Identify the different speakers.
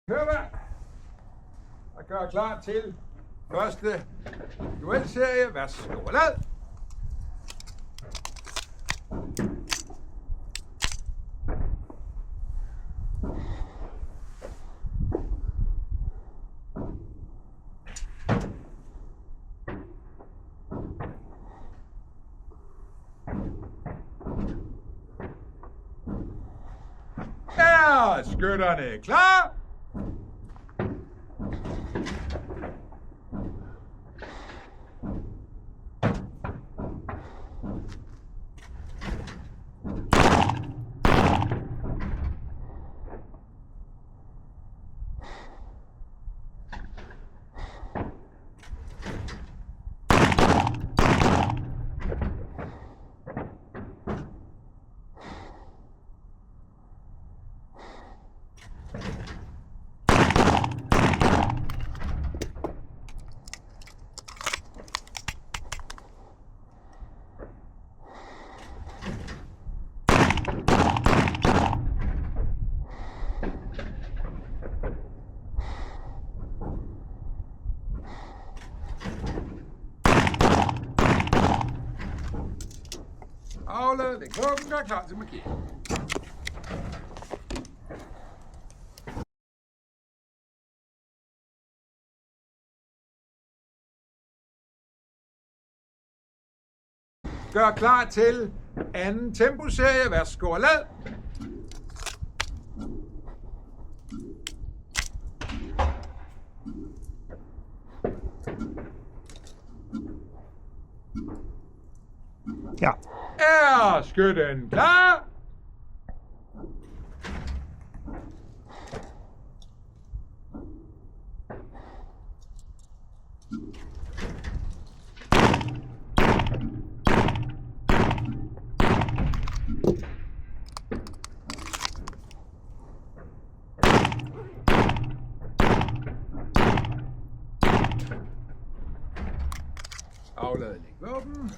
Speaker 1: Hør hvad? Og gør klar til første duelserie. Værsgo og lad. Er skytterne klar? Aula, læg våben, gør klar til markering. Gør klar til anden temposerie. Værsgo og lad.
Speaker 2: Ja.
Speaker 1: Er skytten klar? Aflad, læg våben.